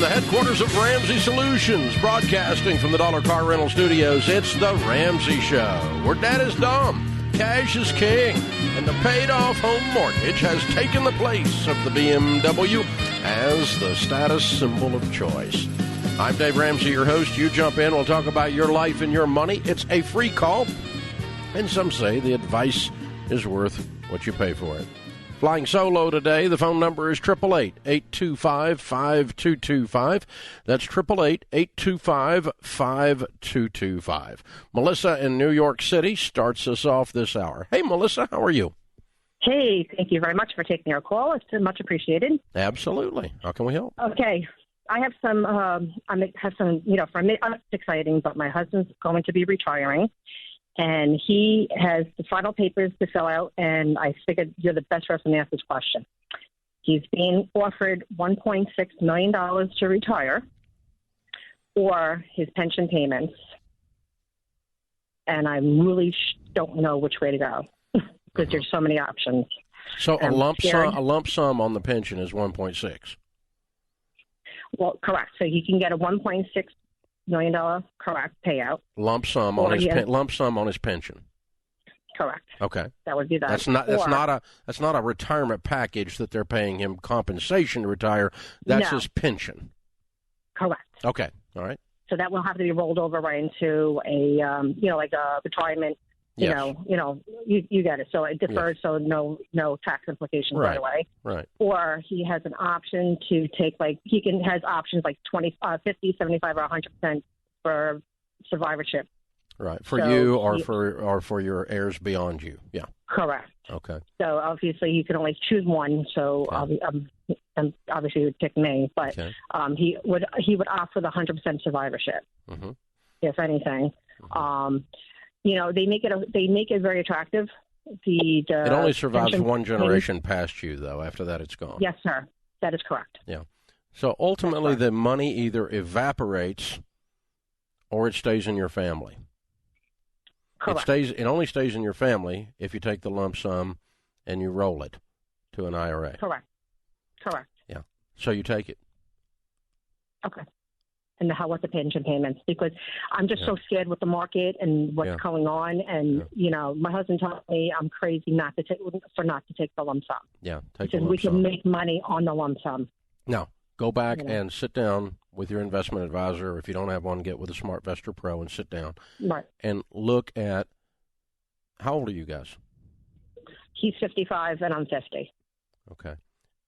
From the headquarters of Ramsey Solutions, broadcasting from the Dollar Car Rental Studios, it's the Ramsey Show, where debt is dumb, cash is king, and the paid-off home mortgage has taken the place of the BMW as the status symbol of choice. I'm Dave Ramsey, your host. You jump in, we'll talk about your life and your money. It's a free call, and some say the advice is worth what you pay for it. Flying solo today, the phone number is 888-825-5225. That's 888-825-5225. Melissa in New York City starts us off this hour. Hey, Melissa, how are you? Hey, thank you very much for taking our call. It's much appreciated. Absolutely. How can we help? Okay. I have some, for me, it's exciting, but my husband's going to be retiring. And he has the final papers to fill out, and I figured you're the best person to ask this question. He's being offered $1.6 million to retire or his pension payments, and I really don't know which way to go because there's so many options. So a lump sum on the pension is 1.6. Well, correct. So he can get a $1.6 million correct payout. Lump sum on his pension. Correct. Okay. That would be that. That's not a retirement package that they're paying him compensation to retire. That's his pension. Correct. Okay. All right. So that will have to be rolled over right into a like a retirement. Yes. You get it. So it defers, so no tax implications right away. Right. Or he has an option to take has options like 20, 50, 75, or 100% for survivorship. Right. For you or for your heirs beyond you. Yeah. Correct. Okay. So obviously you can only choose one. So obviously he would pick me, but he would opt for the 100% survivorship. Mm-hmm. If anything. Mm-hmm. They make it very attractive. It only survives one generation past you, though. After that, it's gone. Yes, sir. That is correct. Yeah. So ultimately, the money either evaporates or it stays in your family. Correct. It only stays in your family if you take the lump sum and you roll it to an IRA. Correct. Yeah. So you take it. Okay. And what's the pension payments? Because I'm just so scared with the market and what's going on. And my husband told me I'm crazy not to take the lump sum. Yeah, because we can make money on the lump sum. Now go back and sit down with your investment advisor. Or if you don't have one, get with a SmartVestor Pro and sit down. Right. And look at how old are you guys? He's 55 and I'm 50. Okay.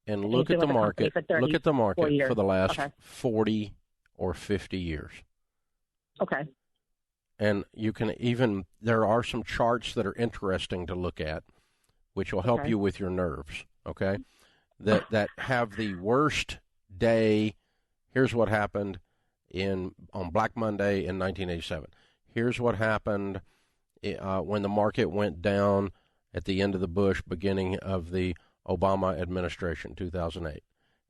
And look at the market. Look at the market for the last 40 or 50 years. Okay. And you can there are some charts that are interesting to look at, which will help you with your nerves, okay? That have the worst day. Here's what happened on Black Monday in 1987. Here's what happened when the market went down at the end of the Bush, beginning of the Obama administration, 2008.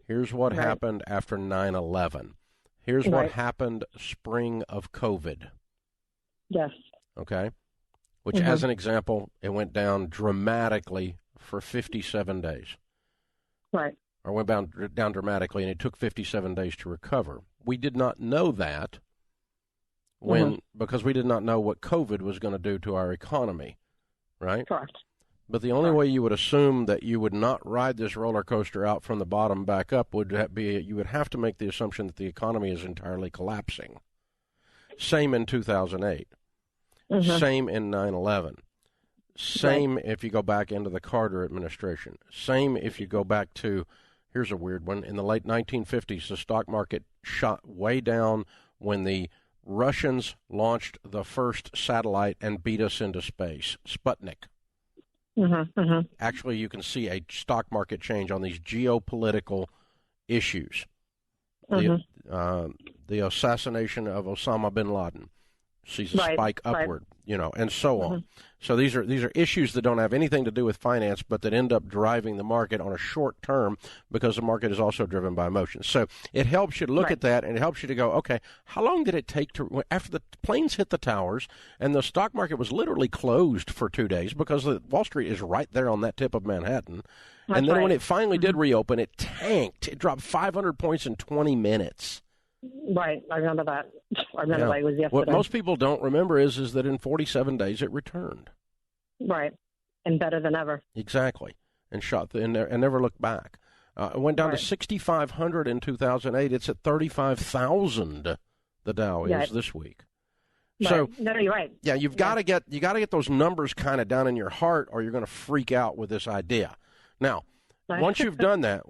Here's what happened after 9/11. Here's what happened spring of COVID. Yes. Okay? Which, as an example, it went down dramatically for 57 days. Right. Or went down dramatically, and it took 57 days to recover. We did not know that because we did not know what COVID was going to do to our economy, right? Correct. But the only way you would assume that you would not ride this roller coaster out from the bottom back up would be you would have to make the assumption that the economy is entirely collapsing. Same in 2008. Same in 9/11. Same if you go back into the Carter administration. Same if you go back to, here's a weird one, in the late 1950s, the stock market shot way down when the Russians launched the first satellite and beat us into space, Sputnik. Actually, you can see a stock market change on these geopolitical issues. The assassination of Osama bin Laden sees a spike upward. and so on. So these are issues that don't have anything to do with finance, but that end up driving the market on a short term because the market is also driven by emotions. So it helps you to look at that, and it helps you to go, okay, how long did it take after the planes hit the towers and the stock market was literally closed for 2 days because Wall Street is right there on that tip of Manhattan. And then when it finally did reopen, it tanked. It dropped 500 points in 20 minutes. Right, I remember that. That it was yesterday. What most people don't remember is that in 47 days it returned. Right, and better than ever. Exactly, and and never looked back. It went down to 6,500 in 2008. It's at 35,000. The Dow is this week. Right. So no, you're right. Yeah, you got to get those numbers kind of down in your heart, or you're going to freak out with this idea. Now, once you've done that,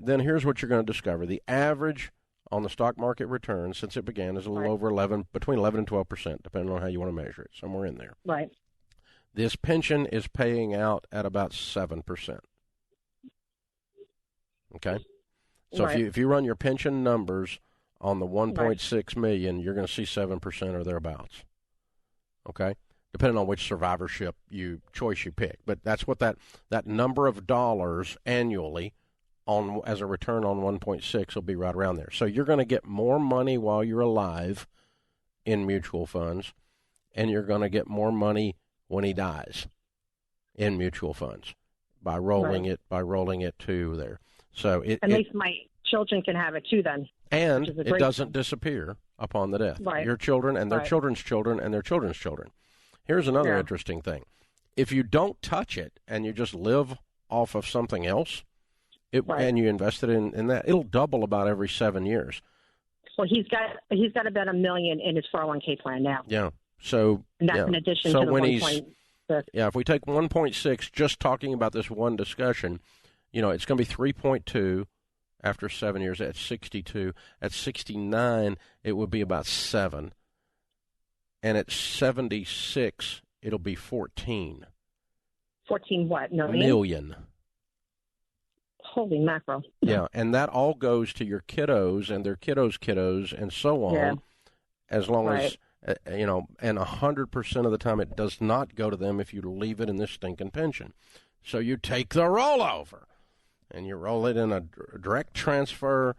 then here's what you're going to discover: the average on the stock market return since it began is a little over between 11 and 12%, depending on how you want to measure it, somewhere in there. Right. This pension is paying out at about 7%. Okay? So if you run your pension numbers on the 1.6 million, you're going to see 7% or thereabouts. Okay? Depending on which survivorship choice you pick. But that's what that number of dollars annually as a return on 1.6 will be right around there. So you're going to get more money while you're alive in mutual funds, and you're going to get more money when he dies in mutual funds by rolling it to there. So at least my children can have it too then. And it doesn't disappear upon the death. Right. Your children and their children's children and their children's children. Here's another interesting thing. If you don't touch it and you just live off of something else, and you invested in that, it'll double about every 7 years. Well, he's got about $1 million in his 401k plan now. Yeah. So and that's in addition to the 1.6. Yeah, if we take 1.6, just talking about this one discussion, it's going to be 3.2 after 7 years. At 62, at 69, it would be about 7, and at 76, it'll be 14. 14 what? Million. Holy mackerel. Yeah, and that all goes to your kiddos and their kiddos' and so on, as long as, and 100% of the time it does not go to them if you leave it in this stinking pension. So you take the rollover, and you roll it in a direct transfer,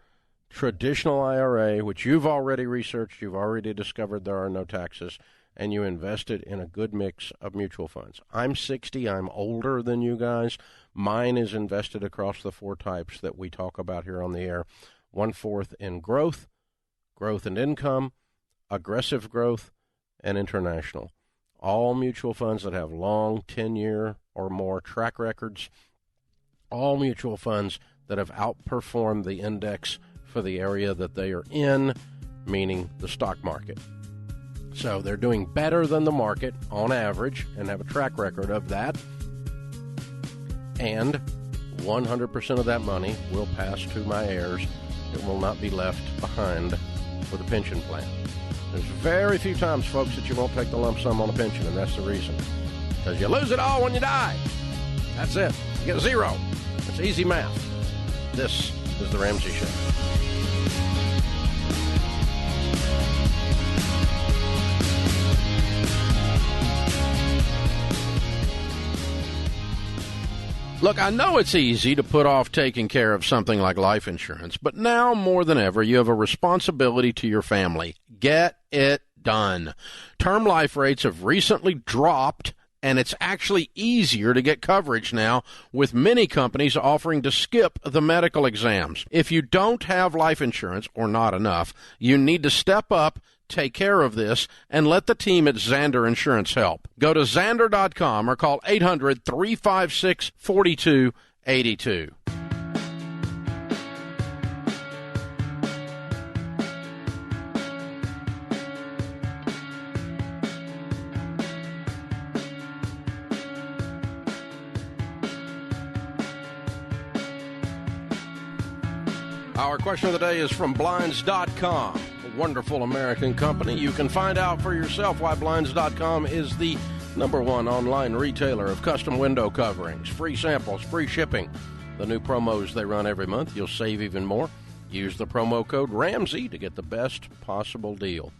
traditional IRA, which you've already researched, you've already discovered there are no taxes, and you invest it in a good mix of mutual funds. I'm 60. I'm older than you guys. Mine is invested across the 4 types that we talk about here on the air. 1/4 in growth and income, aggressive growth, and international. All mutual funds that have long 10-year or more track records. All mutual funds that have outperformed the index for the area that they are in, meaning the stock market. So they're doing better than the market on average and have a track record of that. And 100% of that money will pass to my heirs. It will not be left behind with a pension plan. There's very few times, folks, that you won't take the lump sum on a pension, and that's the reason. Because you lose it all when you die. That's it. You get 0. It's easy math. This is The Ramsey Show. Look, I know it's easy to put off taking care of something like life insurance, but now more than ever, you have a responsibility to your family. Get it done. Term life rates have recently dropped, and it's actually easier to get coverage now, with many companies offering to skip the medical exams. If you don't have life insurance, or not enough, you need to step up, take care of this, and let the team at Zander Insurance help. Go to Zander.com or call 800-356-4282. Our question of the day is from Blinds.com, a wonderful American company. You can find out for yourself why Blinds.com is the #1 online retailer of custom window coverings. Free samples, free shipping. The new promos they run every month, you'll save even more. Use the promo code Ramsey to get the best possible deal.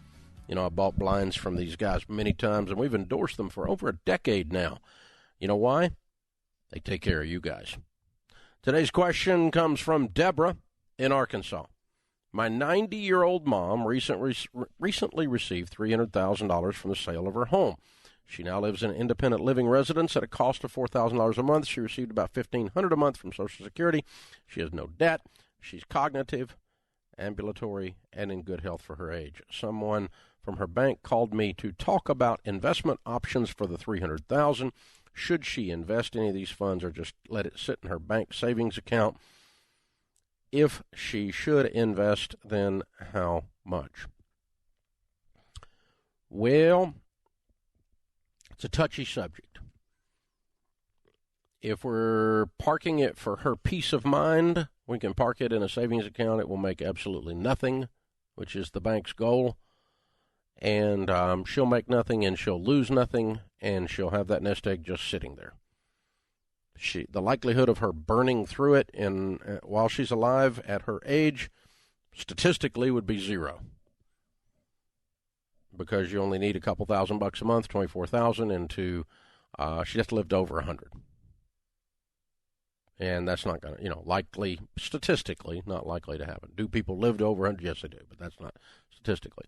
I bought blinds from these guys many times, and we've endorsed them for over a decade now. You know why? They take care of you guys. Today's question comes from Deborah in Arkansas. My 90-year-old mom recently received $300,000 from the sale of her home. She now lives in an independent living residence at a cost of $4,000 a month. She received about $1,500 a month from Social Security. She has no debt. She's cognitive, ambulatory, and in good health for her age. Someone from her bank called me to talk about investment options for the $300,000. Should she invest any of these funds or just let it sit in her bank savings account? If she should invest, then how much? Well, it's a touchy subject. If we're parking it for her peace of mind, we can park it in a savings account. It will make absolutely nothing, which is the bank's goal. And she'll make nothing, and she'll lose nothing, and she'll have that nest egg just sitting there. The likelihood of her burning through it while she's alive at her age, statistically, would be zero, because you only need a couple $1,000 a month, $24,000, and she has to live to over 100, and that's not going to, likely, statistically, not likely to happen. Do people live to over 100? Yes, they do, but that's not statistically.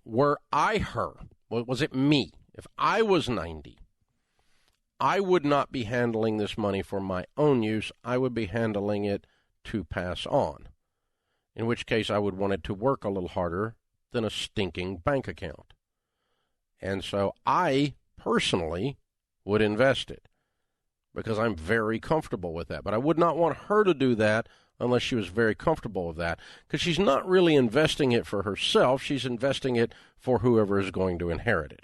Were I her, was it me? If I was 90, I would not be handling this money for my own use. I would be handling it to pass on, in which case I would want it to work a little harder than a stinking bank account. And so I personally would invest it because I'm very comfortable with that. But I would not want her to do that unless she was very comfortable with that, because she's not really investing it for herself. She's investing it for whoever is going to inherit it.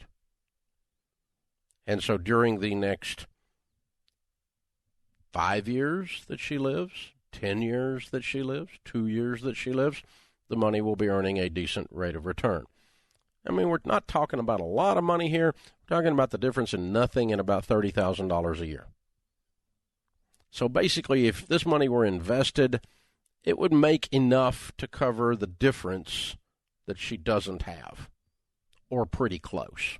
And so during the next 5 years that she lives, 10 years that she lives, 2 years that she lives, the money will be earning a decent rate of return. I mean, we're not talking about a lot of money here. We're talking about the difference in nothing and about $30,000 a year. So basically, if this money were invested, it would make enough to cover the difference that she doesn't have, or pretty close.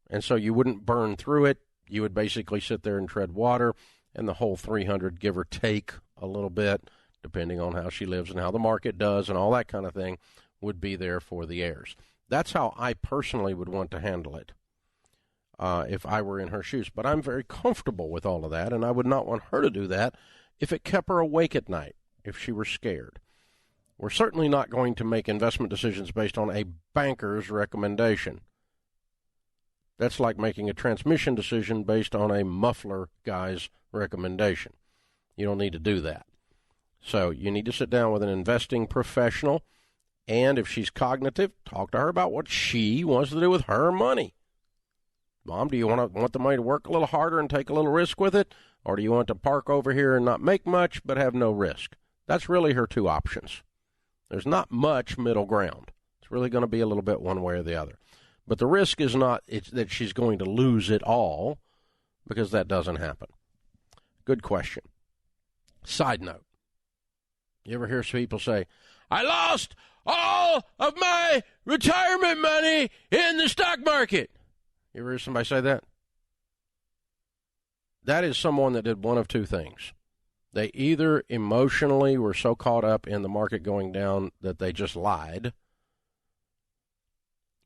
And so you wouldn't burn through it. You would basically sit there and tread water, and the whole 300, give or take a little bit, depending on how she lives and how the market does and all that kind of thing, would be there for the heirs. That's how I personally would want to handle it if I were in her shoes. But I'm very comfortable with all of that, and I would not want her to do that if it kept her awake at night, if she were scared. We're certainly not going to make investment decisions based on a banker's recommendation. That's like making a transmission decision based on a muffler guy's recommendation. You don't need to do that. So you need to sit down with an investing professional, and if she's cognitive, talk to her about what she wants to do with her money. Mom, do you want the money to work a little harder and take a little risk with it, or do you want to park over here and not make much but have no risk? That's really her two options. There's not much middle ground. It's really going to be a little bit one way or the other. But the risk is not that she's going to lose it all, because that doesn't happen. Good question. Side note. You ever hear people say, I lost all of my retirement money in the stock market? You ever hear somebody say that? That is someone that did one of two things. They either emotionally were so caught up in the market going down that they just lied,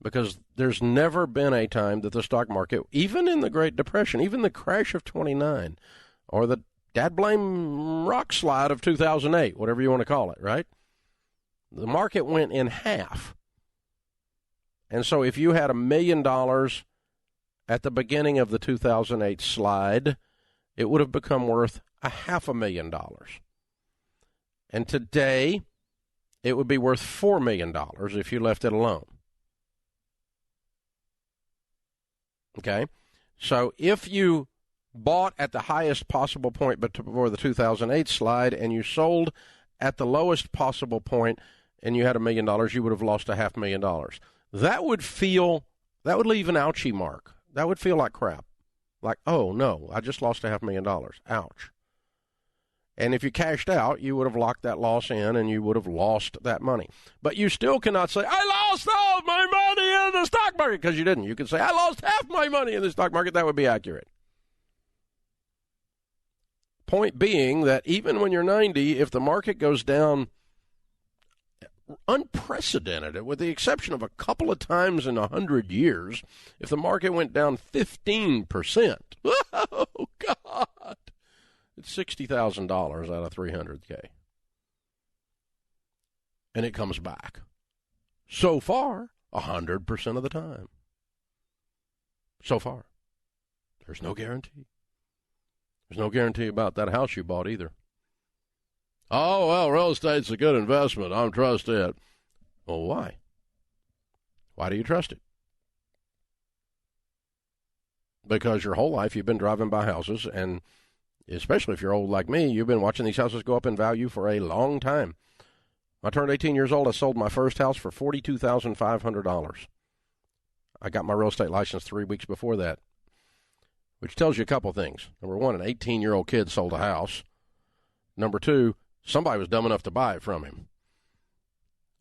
because there's never been a time that the stock market, even in the Great Depression, even the crash of 29, or the dadblame rock slide of 2008, whatever you want to call it, right? The market went in half. And so if you had $1 million at the beginning of the 2008 slide, it would have become worth $500,000. And today, it would be worth $4 million if you left it alone. Okay? So if you bought at the highest possible point before the 2008 slide, and you sold at the lowest possible point, and you had $1 million, you would have lost $500,000. That would leave an ouchie mark. That would feel like crap. Like, oh, no, I just lost $500,000. Ouch. And if you cashed out, you would have locked that loss in and you would have lost that money. But you still cannot say, I lost all my money in the stock market, because you didn't. You can say, I lost half my money in the stock market. That would be accurate. Point being that even when you're 90, if the market goes down unprecedented, with the exception of a couple of times in 100 years, if the market went down 15%, oh, God, it's $60,000 out of $300K. And it comes back. So far, 100% of the time. So far. There's no guarantee. There's no guarantee about that house you bought either. Oh, well, real estate's a good investment. I trust it. Well, why? Why do you trust it? Because your whole life you've been driving by houses, and especially if you're old like me, you've been watching these houses go up in value for a long time. When I turned 18 years old, I sold my first house for $42,500. I got my real estate license 3 weeks before that, which tells you a couple things. Number one, an 18-year-old kid sold a house. Number two, somebody was dumb enough to buy it from him.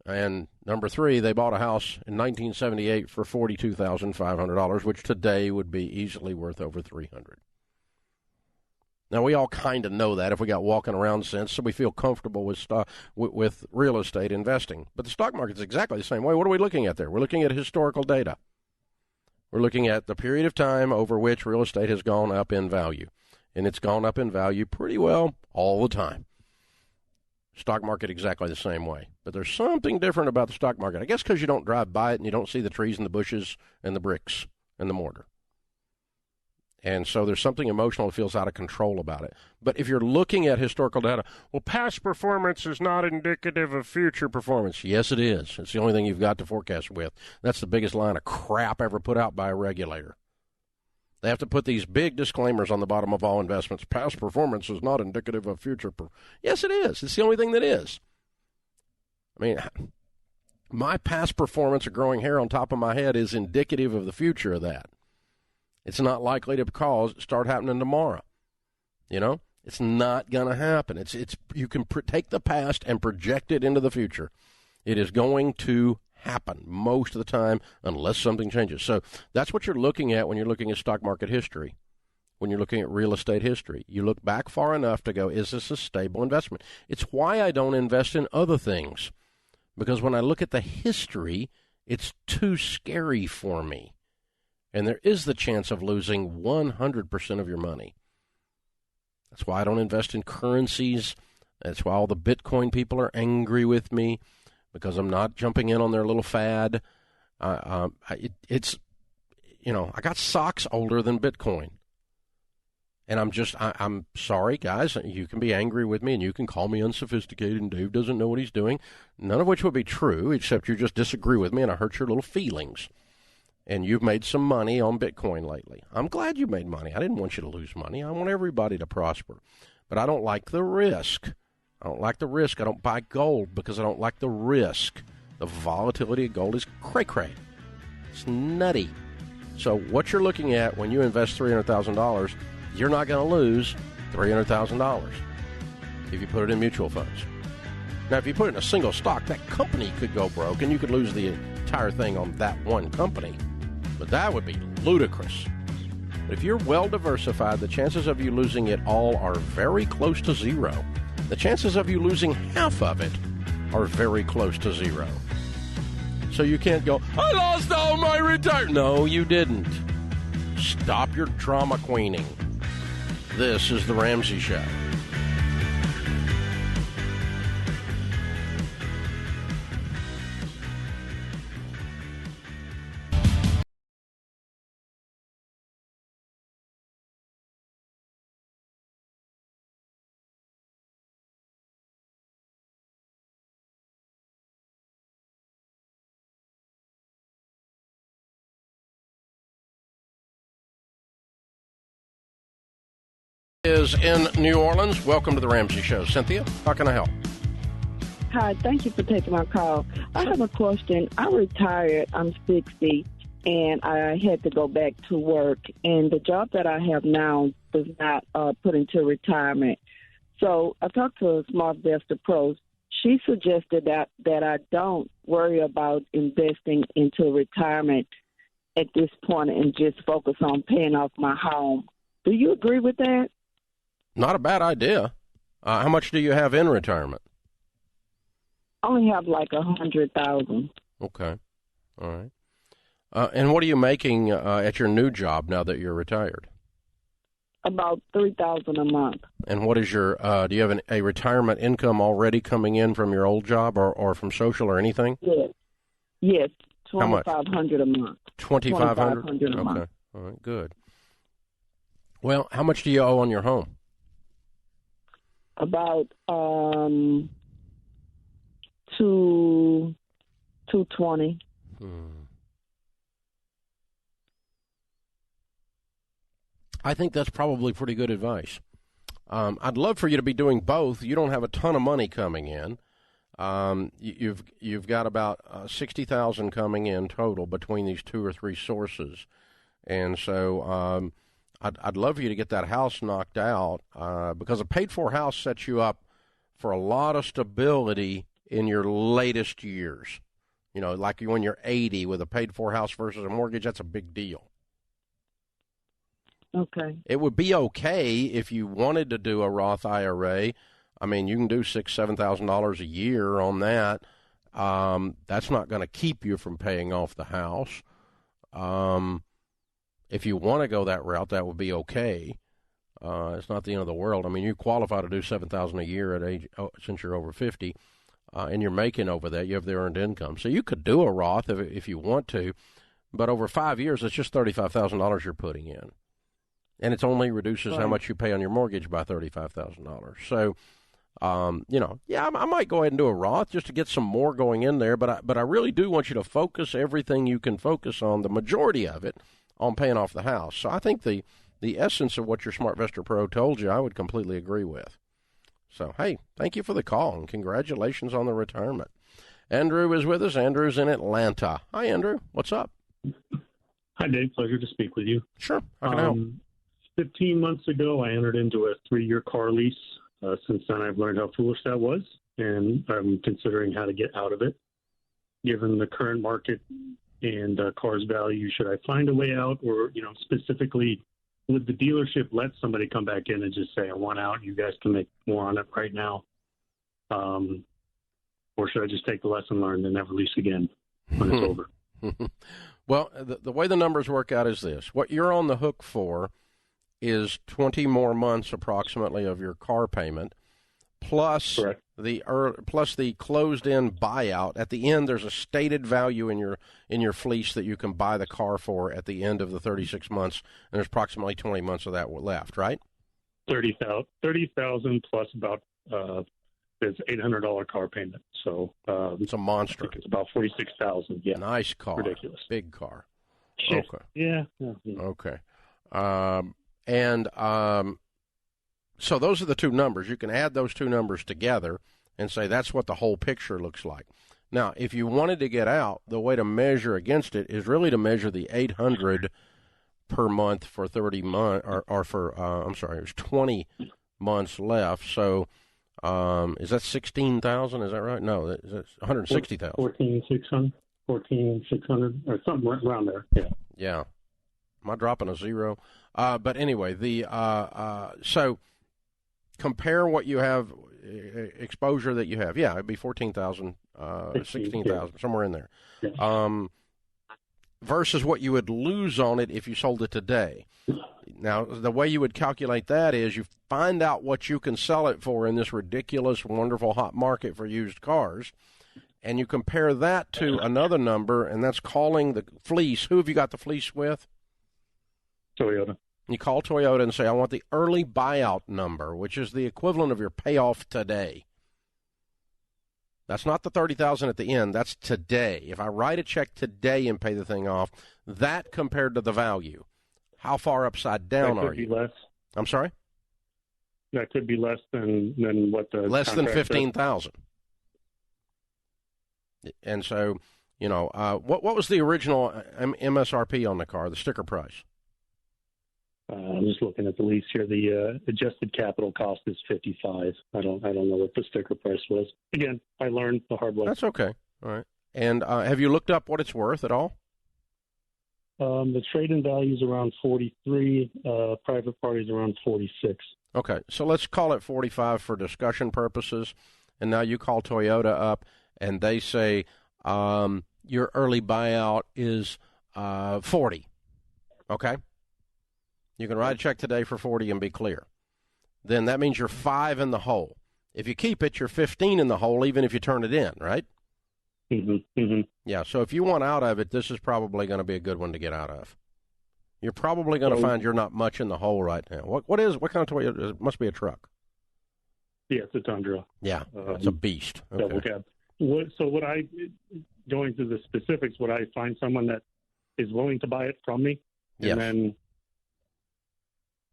And number three, they bought a house in 1978 for $42,500, which today would be easily worth over $300,000. Now, we all kind of know that if we got walking around since, so we feel comfortable with real estate investing. But the stock market's exactly the same way. What are we looking at there? We're looking at historical data. We're looking at the period of time over which real estate has gone up in value. And it's gone up in value pretty well all the time. Stock market exactly the same way. But there's something different about the stock market. I guess because you don't drive by it and you don't see the trees and the bushes and the bricks and the mortar. And so there's something emotional that feels out of control about it. But if you're looking at historical data, well, past performance is not indicative of future performance. Yes, it is. It's the only thing you've got to forecast with. That's the biggest line of crap ever put out by a regulator. They have to put these big disclaimers on the bottom of all investments. Past performance is not indicative of future performance. Yes, it is. It's the only thing that is. I mean, my past performance of growing hair on top of my head is indicative of the future of that. It's not likely to start happening tomorrow. You know, it's not going to happen. It's you can take the past and project it into the future. It is going to happen most of the time unless something changes. So that's what you're looking at when you're looking at stock market history, when you're looking at real estate history. You look back far enough to go, is this a stable investment? It's why I don't invest in other things, because when I look at the history, it's too scary for me. And there is the chance of losing 100% of your money. That's why I don't invest in currencies. That's why all the Bitcoin people are angry with me, because I'm not jumping in on their little fad. It's, you know, I got socks older than Bitcoin. And I'm sorry, guys. You can be angry with me, and you can call me unsophisticated, and Dave doesn't know what he's doing. None of which would be true, except you just disagree with me, and I hurt your little feelings. And you've made some money on Bitcoin lately. I'm glad you made money. I didn't want you to lose money. I want everybody to prosper. But I don't like the risk. I don't like the risk. I don't buy gold because I don't like the risk. The volatility of gold is cray-cray. It's nutty. So what you're looking at when you invest $300,000, you're not going to lose $300,000 if you put it in mutual funds. Now, if you put it in a single stock, that company could go broke, and you could lose the entire thing on that one company. But that would be ludicrous. But if you're well diversified, the chances of you losing it all are very close to zero. The chances of you losing half of it are very close to zero. So you can't go, I lost all my retirement. No, you didn't. Stop your drama queening. This is The Ramsey Show. Is in New Orleans. Welcome to the Ramsey Show. Cynthia, how can I help? Hi, thank you for taking my call. I have a question. I retired. I'm 60, and I had to go back to work. And the job that I have now does not put into retirement. So I talked to a SmartVestor Pro. She suggested that I don't worry about investing into retirement at this point and just focus on paying off my home. Do you agree with that? Not a bad idea. How much do you have in retirement? I only have like $100,000. Okay. All right. And what are you making at your new job now that you're retired? About $3,000 a month. And what is your? Do you have a retirement income already coming in from your old job or from social or anything? Yes. $2,500 a month. $2,500 a month. Okay. All right. Good. Well, how much do you owe on your home? About $220. I think that's probably pretty good advice. I'd love for you to be doing both. You don't have a ton of money coming in. You've got about $60,000 coming in total between these two or three sources, and so I'd love for you to get that house knocked out because a paid-for house sets you up for a lot of stability in your latest years. You know, like when you're 80 with a paid-for house versus a mortgage, that's a big deal. Okay. It would be okay if you wanted to do a Roth IRA. I mean, you can do $6,000-$7,000 a year on that. That's not going to keep you from paying off the house. If you want to go that route, that would be okay. It's not the end of the world. I mean, you qualify to do $7,000 a year at age since you're over 50, and you're making over that. You have the earned income, so you could do a Roth if you want to. But over 5 years, it's just $35,000 you're putting in. And it only reduces how much you pay on your mortgage by $35,000. So, I might go ahead and do a Roth just to get some more going in there. But I really do want you to focus everything you can focus on, the majority of it, on paying off the house. So I think the essence of what your SmartVestor Pro told you, I would completely agree with. So, hey, thank you for the call, and congratulations on the retirement. Andrew is with us. Andrew's in Atlanta. Hi, Andrew. What's up? Hi, Dave. Pleasure to speak with you. Sure. How can I help? 15 months ago, I entered into a 3-year car lease. Since then, I've learned how foolish that was, and I'm considering how to get out of it. Given the current market and cars' value, should I find a way out, or, specifically, would the dealership let somebody come back in and just say, I want out, you guys can make more on it right now? Or should I just take the lesson learned and never lease again when it's over? Well, the way the numbers work out is this. What you're on the hook for is 20 more months approximately of your car payment, plus the closed-in buyout. At the end, there's a stated value in your fleece that you can buy the car for at the end of the 36 months, and there's approximately 20 months of that left, right? $30,000 plus about it's $800 car payment. So it's a monster. I think it's about $46,000. Yeah, nice car, ridiculous, big car. Shit. Okay, yeah. Okay. So those are the two numbers. You can add those two numbers together and say that's what the whole picture looks like. Now, if you wanted to get out, the way to measure against it is really to measure the $800 per month for 30 months, or for, there's 20 months left. So is that 16,000? Is that right? No, that's 160,000. 14,600 or something around there. Yeah. Yeah. Am I dropping a zero? But anyway, so compare what you have, exposure that you have. Yeah, it'd be 14,000, 16,000, somewhere in there. Yeah. Versus what you would lose on it if you sold it today. Now, the way you would calculate that is you find out what you can sell it for in this ridiculous, wonderful hot market for used cars, and you compare that to another number, and that's calling the fleece. Who have you got the fleece with? Toyota. You call Toyota and say, I want the early buyout number, which is the equivalent of your payoff today. That's not the $30,000 at the end. That's today. If I write a check today and pay the thing off, that compared to the value, how far upside down are you? That could be less. I'm sorry? That could be less than what the less than 15,000. And so, what was the original MSRP on the car, the sticker price? I'm just looking at the lease here. The adjusted capital cost is $55. I don't know what the sticker price was. Again, I learned the hard way. That's okay. All right. And have you looked up what it's worth at all? The trade-in value is around 43. Private parties around 46. Okay, so let's call it 45 for discussion purposes. And now you call Toyota up, and they say your early buyout is 40. Okay. You can write a check today for 40 and be clear. Then that means you're 5 in the hole. If you keep it, you're 15 in the hole, even if you turn it in, right? Mm-hmm. Mm-hmm. Yeah, so if you want out of it, this is probably going to be a good one to get out of. You're probably going to find you're not much in the hole right now. What kind of Toyota? It must be a truck. Yeah, it's a Tundra. Yeah, it's a beast. Okay. Double cab. Going through the specifics, would I find someone that is willing to buy it from me? And yes. Then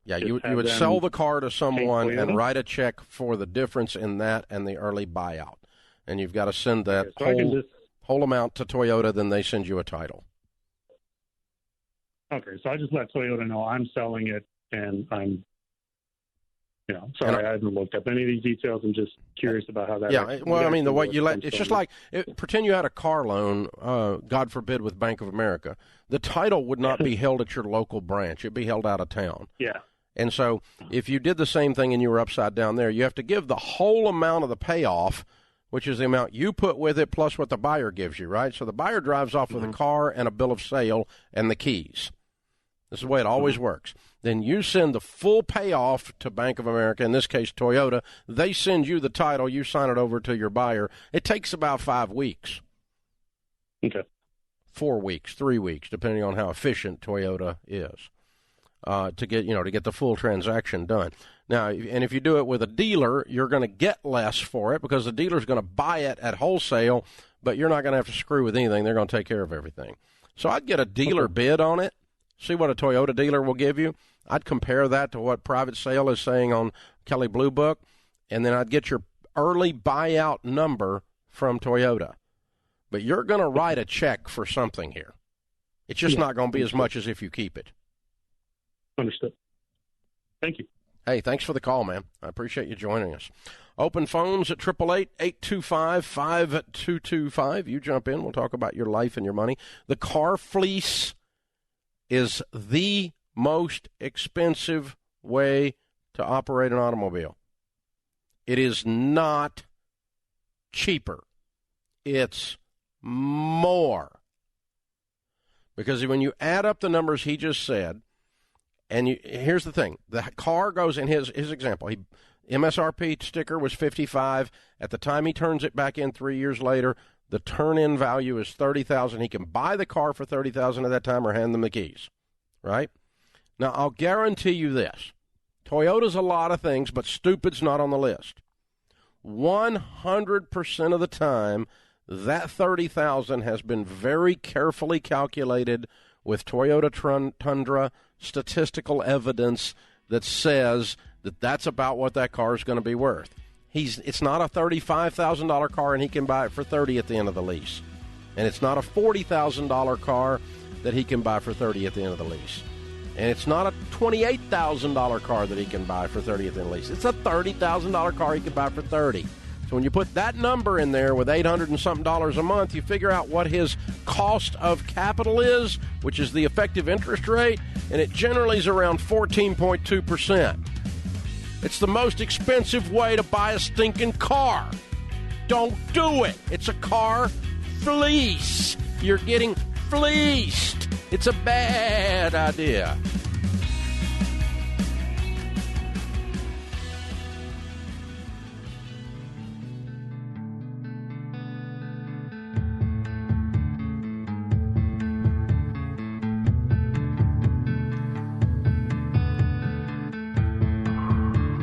yeah, you would sell the car to someone and write a check for the difference in that and the early buyout. And you've got to send that whole amount to Toyota, then they send you a title. Okay, so I just let Toyota know I'm selling it, and I'm, sorry, I haven't looked up any of these details. I'm just curious about how that. Yeah, well, I mean, the way you it's just like pretend you had a car loan, God forbid, with Bank of America. The title would not be held at your local branch; it'd be held out of town. Yeah. And so, if you did the same thing and you were upside down there, you have to give the whole amount of the payoff, which is the amount you put with it plus what the buyer gives you, right? So the buyer drives off with a car and a bill of sale and the keys. This is the way it always works. Then you send the full payoff to Bank of America, in this case Toyota. They send you the title. You sign it over to your buyer. It takes about 5 weeks. Okay. 4 weeks, 3 weeks, depending on how efficient Toyota is, to get the full transaction done. Now, and if you do it with a dealer, you're going to get less for it because the dealer's going to buy it at wholesale, but you're not going to have to screw with anything. They're going to take care of everything. So I'd get a dealer bid on it, see what a Toyota dealer will give you. I'd compare that to what private sale is saying on Kelley Blue Book, and then I'd get your early buyout number from Toyota. But you're going to write a check for something here. It's just not going to be as much as if you keep it. Understood. Thank you. Hey, thanks for the call, man. I appreciate you joining us. Open phones at 888-825-5225. You jump in. We'll talk about your life and your money. The car fleece is the most expensive way to operate an automobile. It is not cheaper. It's more. Because when you add up the numbers he just said, and here's the thing. The car goes in his example. MSRP sticker was $55. At the time he turns it back in 3 years later, the turn-in value is $30,000. He can buy the car for $30,000 at that time or hand them the keys, right? Now, I'll guarantee you this. Toyota's a lot of things, but stupid's not on the list. 100% of the time, that $30,000 has been very carefully calculated with Toyota Tundra statistical evidence that says that that's about what that car is going to be worth. It's not a $35,000 car and he can buy it for $30,000 at the end of the lease. And it's not a $40,000 car that he can buy for $30,000 at the end of the lease. And it's not a $28,000 car that he can buy for $30,000 at the end of the lease. It's a $30,000 car he can buy for $30,000. So when you put that number in there with $800 and something a month, you figure out what his cost of capital is, which is the effective interest rate, and it generally is around 14.2%. It's the most expensive way to buy a stinking car. Don't do it. It's a car fleece. You're getting fleeced. It's a bad idea.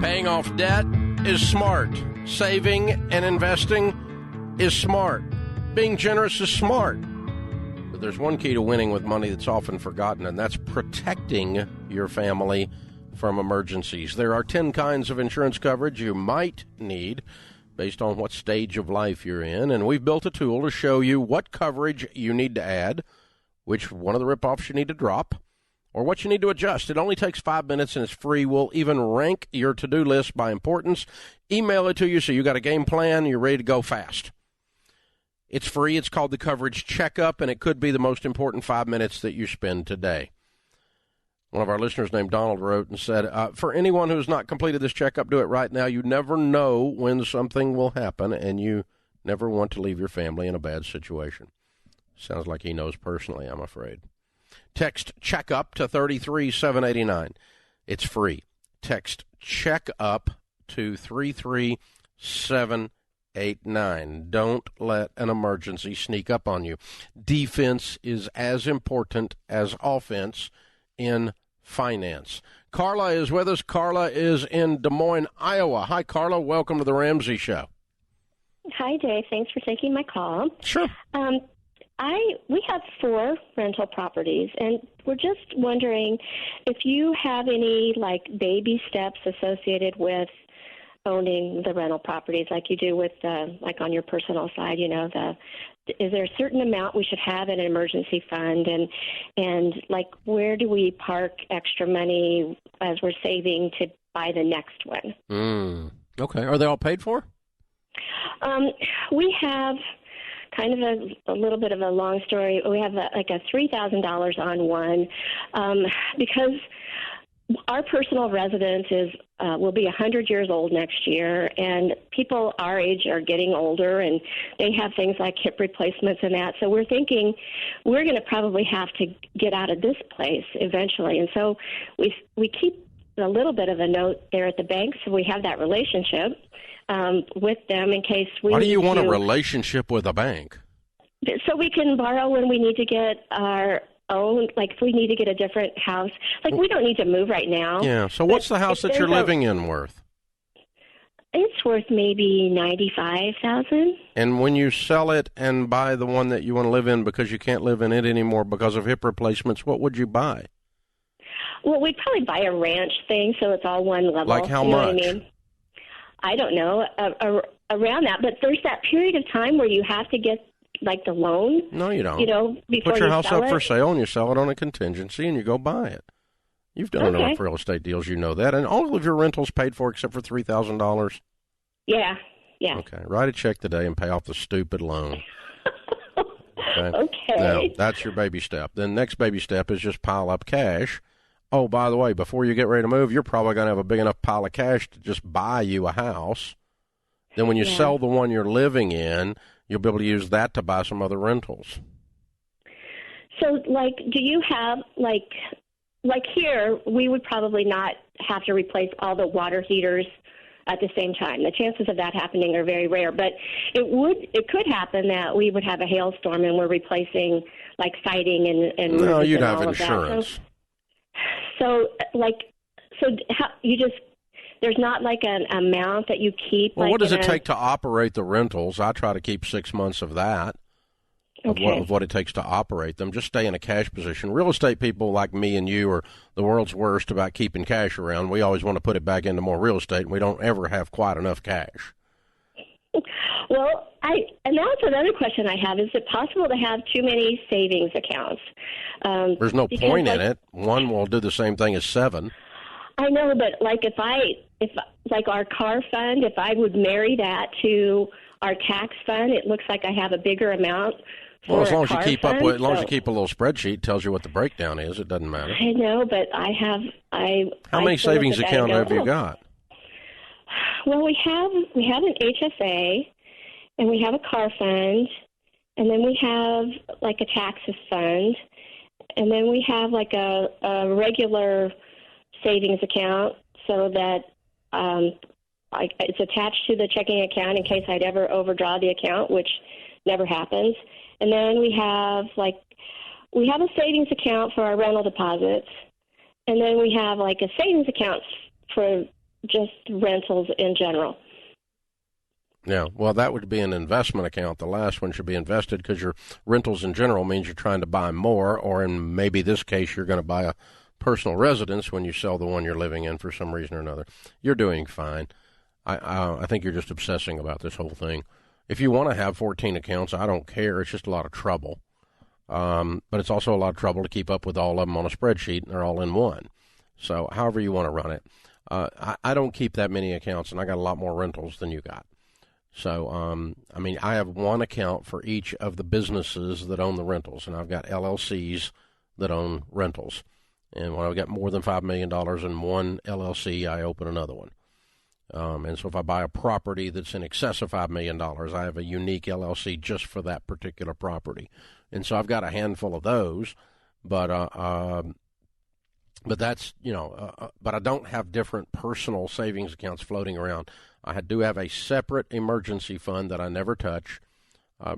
Paying off debt is smart. Saving and investing is smart. Being generous is smart. But there's one key to winning with money that's often forgotten, and that's protecting your family from emergencies. There are 10 kinds of insurance coverage you might need based on what stage of life you're in, and we've built a tool to show you what coverage you need to add, which one of the ripoffs you need to drop, or what you need to adjust. It only takes 5 minutes and it's free. We'll even rank your to-do list by importance, email it to you so you got a game plan, you're ready to go fast. It's free. It's called the Coverage Checkup, and it could be the most important 5 minutes that you spend today. One of our listeners named Donald wrote and said, for anyone who's not completed this checkup, do it right now. You never know when something will happen, and you never want to leave your family in a bad situation. Sounds like he knows personally, I'm afraid. Text checkup to 33789. It's free. Text checkup to 33789. Don't let an emergency sneak up on you. Defense is as important as offense in finance. Carla is with us. Carla is in Des Moines, Iowa. Hi, Carla. Welcome to the Ramsey Show. Hi, Dave. Thanks for taking my call. Sure. We have 4 rental properties, and we're just wondering if you have any, baby steps associated with owning the rental properties like you do with, on your personal side, is there a certain amount we should have in an emergency fund, and where do we park extra money as we're saving to buy the next one? Okay. Are they all paid for? We have kind of a little bit of a long story. We have a $3,000 on one because our personal residence will be 100 years old next year, and people our age are getting older, and they have things like hip replacements and that. So we're thinking we're going to probably have to get out of this place eventually, and so we keep a little bit of a note there at the bank, so we have that relationship with them in case we. Why do you want a relationship with a bank? So we can borrow when we need to get our own, if we need to get a different house. We don't need to move right now. Yeah, so what's the house that you're living in worth? It's worth maybe $95,000. And when you sell it and buy the one that you want to live in because you can't live in it anymore because of hip replacements, what would you buy? Well, we'd probably buy a ranch thing so it's all one level. Like how much? What I mean? I don't know, around that. But there's that period of time where you have to get, the loan. No, you don't. Before put your you house sell up it. for sale and you sell it on a contingency and you go buy it. You've done enough real estate deals, you know that. And all of your rentals paid for except for $3,000? Yeah. Okay, write a check today and pay off the stupid loan. Okay. Now, that's your baby step. Then next baby step is just pile up cash. Oh, by the way, before you get ready to move, you're probably going to have a big enough pile of cash to just buy you a house. Then when you sell the one you're living in, you'll be able to use that to buy some other rentals. So, do you have, here, we would probably not have to replace all the water heaters at the same time. The chances of that happening are very rare, but it could happen that we would have a hailstorm and we're replacing, siding and no, you'd and have all insurance. So how, there's not an amount that you keep. Well, what does it take to operate the rentals? I try to keep 6 months of that, of what it takes to operate them. Just stay in a cash position. Real estate people like me and you are the world's worst about keeping cash around. We always want to put it back into more real estate, and we don't ever have quite enough cash. Well, and that's another question I have. Is it possible to have too many savings accounts? There's no point in it. One will do the same thing as 7. I know, but if our car fund, if I would marry that to our tax fund, it looks like I have a bigger amount. Well, as long as you keep up with, as long as you keep a little spreadsheet, tells you what the breakdown is. It doesn't matter. I know, but How many savings accounts have you got? Well, we have an HSA, and we have a car fund, and then we have a taxes fund, and then we have a regular savings account so that it's attached to the checking account in case I'd ever overdraw the account, which never happens. And then we have a savings account for our rental deposits, and then we have a savings account for just rentals in general. Yeah, well, that would be an investment account. The last one should be invested because your rentals in general means you're trying to buy more, or in maybe this case, you're going to buy a personal residence when you sell the one you're living in for some reason or another. You're doing fine. I think you're just obsessing about this whole thing. If you want to have 14 accounts, I don't care. It's just a lot of trouble. But it's also a lot of trouble to keep up with all of them on a spreadsheet, and they're all in one. So however you want to run it. I don't keep that many accounts, and I got a lot more rentals than you got. So, I have one account for each of the businesses that own the rentals, and I've got LLCs that own rentals. And when I've got more than $5 million in one LLC, I open another one. And so if I buy a property that's in excess of $5 million, I have a unique LLC just for that particular property. And so I've got a handful of those, but that's, but I don't have different personal savings accounts floating around. I do have a separate emergency fund that I never touch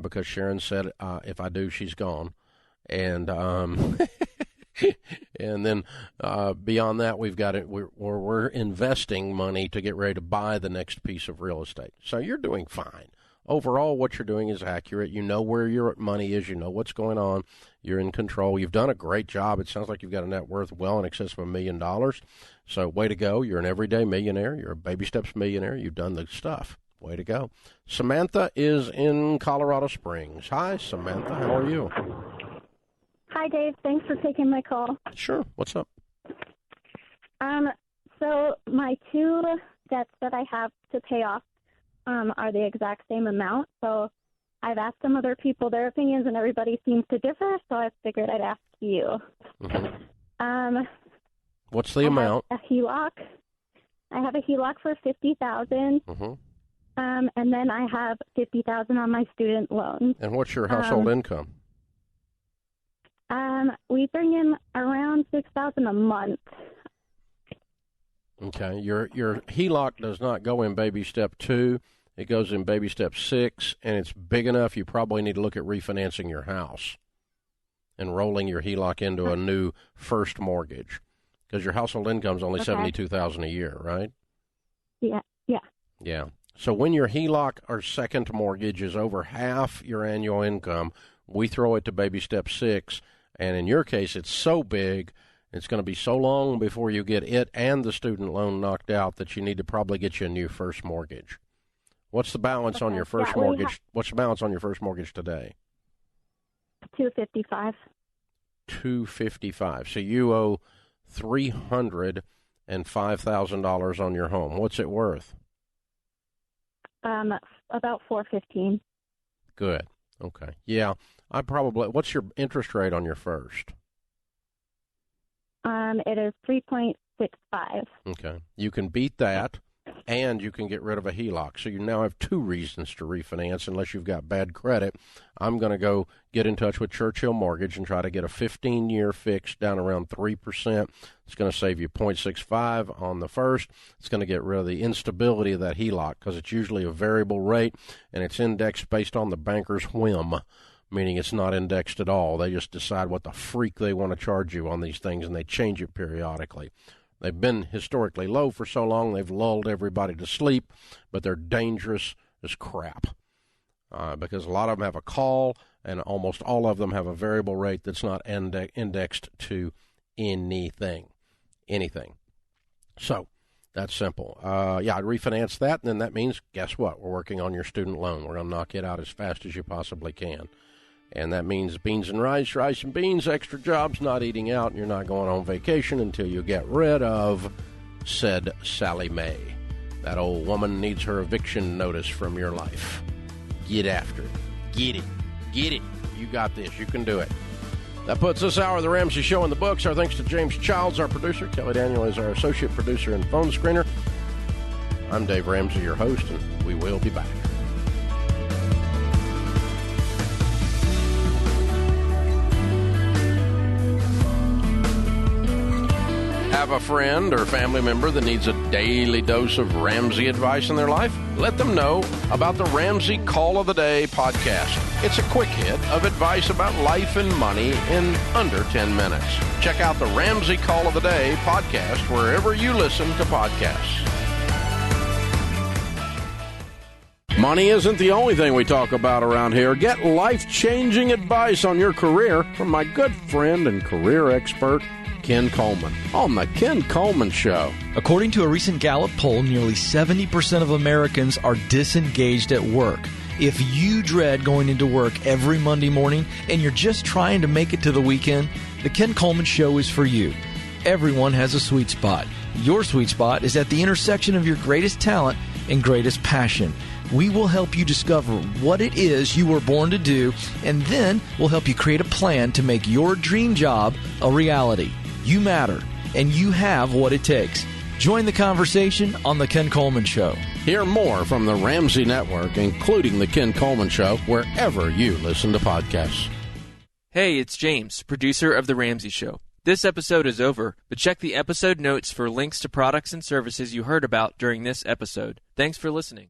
because Sharon said if I do, she's gone. And and then beyond that, we've got it. We're investing money to get ready to buy the next piece of real estate. So you're doing fine. Overall, what you're doing is accurate. You know where your money is. You know what's going on. You're in control. You've done a great job. It sounds like you've got a net worth well in excess of $1 million. So way to go. You're an everyday millionaire. You're a baby steps millionaire. You've done the stuff. Way to go. Samantha is in Colorado Springs. Hi, Samantha. How are you? Hi, Dave. Thanks for taking my call. Sure. What's up? So my two debts that I have to pay off are the exact same amount. So I've asked some other people their opinions, and everybody seems to differ, so I figured I'd ask you. Mm-hmm. What's the amount? I have a HELOC for $50,000, mm-hmm. And then I have $50,000 on my student loan. And what's your household income? We bring in around $6,000 a month. Okay, your HELOC does not go in baby step 2. It goes in baby step 6, and it's big enough you probably need to look at refinancing your house and rolling your HELOC into a new first mortgage because your household income is only $72,000 a year, right? Yeah. So when your HELOC or second mortgage is over half your annual income, we throw it to baby step 6, and in your case, it's so big. It's going to be so long before you get it and the student loan knocked out that you need to probably get you a new first mortgage. What's the balance on your first mortgage? What's the balance on your first mortgage today? $255. $255. So you owe $305,000 on your home. What's it worth? About $415. Good. Okay. Yeah. What's your interest rate on your first? It is 3.65. Okay. You can beat that, and you can get rid of a HELOC. So you now have two reasons to refinance unless you've got bad credit. I'm going to go get in touch with Churchill Mortgage and try to get a 15-year fix down around 3%. It's going to save you 0.65 on the first. It's going to get rid of the instability of that HELOC because it's usually a variable rate, and it's indexed based on the banker's whim, meaning it's not indexed at all. They just decide what the freak they want to charge you on these things, and they change it periodically. They've been historically low for so long, they've lulled everybody to sleep, but they're dangerous as crap because a lot of them have a call, and almost all of them have a variable rate that's not indexed to anything. So that's simple. I'd refinance that, and then that means, guess what? We're working on your student loan. We're going to knock it out as fast as you possibly can. And that means beans and rice and beans, extra jobs, not eating out, and you're not going on vacation until you get rid of said Sally Mae. That old woman needs her eviction notice from your life. Get after it. Get it. You got this. You can do it. That puts this hour of the Ramsey Show in the books. Our thanks to James Childs, our producer. Kelly Daniel is our associate producer and phone screener. I'm Dave Ramsey, your host, and we will be back. Have a friend or family member that needs a daily dose of Ramsey advice in their life? Let them know about the Ramsey Call of the Day podcast. It's a quick hit of advice about life and money in under 10 minutes. Check out the Ramsey Call of the Day podcast wherever you listen to podcasts. Money isn't the only thing we talk about around here. Get life-changing advice on your career from my good friend and career expert, Ken Coleman, on the Ken Coleman Show. According to a recent Gallup poll, nearly 70% of Americans are disengaged at work. If you dread going into work every Monday morning and you're just trying to make it to the weekend, the Ken Coleman Show is for you. Everyone has a sweet spot. Your sweet spot is at the intersection of your greatest talent and greatest passion. We will help you discover what it is you were born to do, and then we'll help you create a plan to make your dream job a reality. You matter, and you have what it takes. Join the conversation on The Ken Coleman Show. Hear more from the Ramsey Network, including The Ken Coleman Show, wherever you listen to podcasts. Hey, it's James, producer of The Ramsey Show. This episode is over, but check the episode notes for links to products and services you heard about during this episode. Thanks for listening.